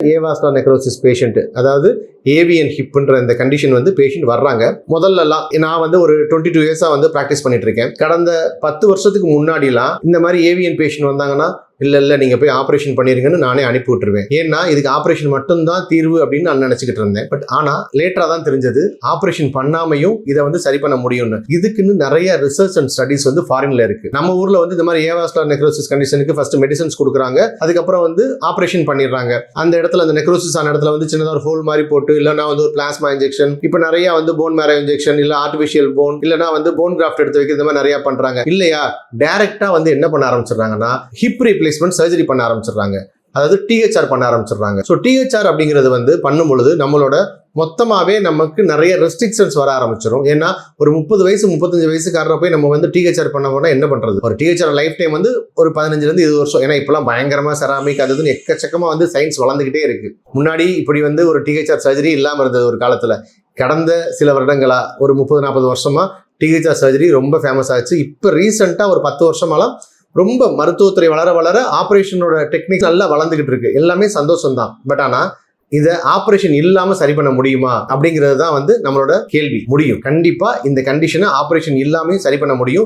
Avascular necrosis patient, அதாவது avian ஹிப்ன்ற இந்த condition வந்து பேஷண்ட் வர்றாங்க. முதல்லலாம் நான் வந்து ஒரு 22 இயர்ஸா வந்து ப்ராக்டிஸ் பண்ணிட்டு இருக்கேன். கடந்த 10 வருஷத்துக்கு முன்னாடிலாம் இந்த மாதிரி ஏவியன் பேஷண்ட் வந்தாங்கன்னா இல்ல நீங்க போய் ஆபரேஷன் பண்ணிருங்கன்னு நானே அனுப்பி விட்டுருவேன். ஏன்னா இதுக்கு ஆபரேஷன் மட்டும்தான் தீர்வு அப்படின்னு நான் நினைச்சுக்கிட்டு இருந்தேன். பட் ஆனா லேட்டரா தான் தெரிஞ்சது ஆபரேஷன் பண்ணாமையும் இதை வந்து சரி பண்ண முடியும்னு. இதுக்குன்னு நிறைய ரிசர்ச் அண்ட் ஸ்டடிஸ் வந்து ஃபாரின்ல இருக்கு. நம்ம ஊர்ல வந்து இந்த மாதிரி ஏவாஸ்குலர் நெக்ரோசிஸ் கண்டிஷனுக்கு ஃபர்ஸ்ட் மெடிசன்ஸ் கொடுக்குறாங்க, அதுக்கப்புறம் வந்து ஆபரேஷன் பண்ணிடுறாங்க. அந்த இடத்துல அந்த நெக்ரோசிஸ் ஆன இடத்துல வந்து சின்னதாக ஒரு ஹோல் மாதிரி போட்டு, இல்லைன்னா வந்து ஒரு பிளாஸ்மா இன்ஜெக்ஷன், இப்போ நிறைய வந்து போன் மேரோ இன்ஜெக்ஷன், இல்ல ஆர்டிபிஷியல் போன், இல்லைன்னா வந்து போன் கிராஃப்ட் எடுத்து வைக்கிறது, இந்த மாதிரி நிறைய பண்றாங்க. இல்லையா டைரக்டா வந்து என்ன பண்ண ஆரம்பிச்சிடுறாங்கன்னா ஹிப் ரீப்ளேஸ்மெண்ட் சர்ஜரி பண்ண ஆரம்பிச்சிடுறாங்க. அதாவது டிஹெச்ஆர் பண்ண ஆரம்பிச்சிடுறாங்க. ஸோ டிஹெச்ஆர் அப்படிங்கிறது வந்து பண்ணும் பொழுது நம்மளோட மொத்தமாவே நமக்கு நிறைய ரெஸ்ட்ரிக்ஷன்ஸ் வர ஆரம்பிச்சிடும். ஏன்னா ஒரு 30 வயசு 35 வயசுக்காரரை போய் நம்ம வந்து டிஹெச்ஆர் பண்ண போனா என்ன பண்றது? ஒரு டிஹெச்ஆர் லைஃப் டைம் வந்து ஒரு 15-20 வருஷம். ஏன்னா இப்பெல்லாம் பயங்கரமா செராமிக் அதுன்னு எக்கச்சக்கமா வந்து சயின்ஸ் வளர்ந்துகிட்டே இருக்கு. முன்னாடி இப்படி வந்து ஒரு டிஹெச்ஆர் சர்ஜரி இல்லாம இருந்தது ஒரு காலத்துல. கடந்த சில வருடங்களா ஒரு 30-40 வருஷமா டிஹெச்ஆர் சர்ஜரி ரொம்ப ஃபேமஸ் ஆச்சு. இப்போ ரீசெண்டா ஒரு 10 வருஷமாலாம் ரொம்ப மருத்துவத்துறை வளர வளர ஆப்ரேஷனோட டெக்னிக் நல்லா வளர்ந்துகிட்டு இருக்கு. எல்லாமே சந்தோஷம் தான். பட் ஆனா இதை ஆப்ரேஷன் இல்லாம சரி பண்ண முடியுமா அப்படிங்கிறது தான் வந்து நம்மளோட கேள்வி. முடியும், கண்டிப்பா இந்த கண்டிஷனை ஆப்ரேஷன் இல்லாம சரி பண்ண முடியும்.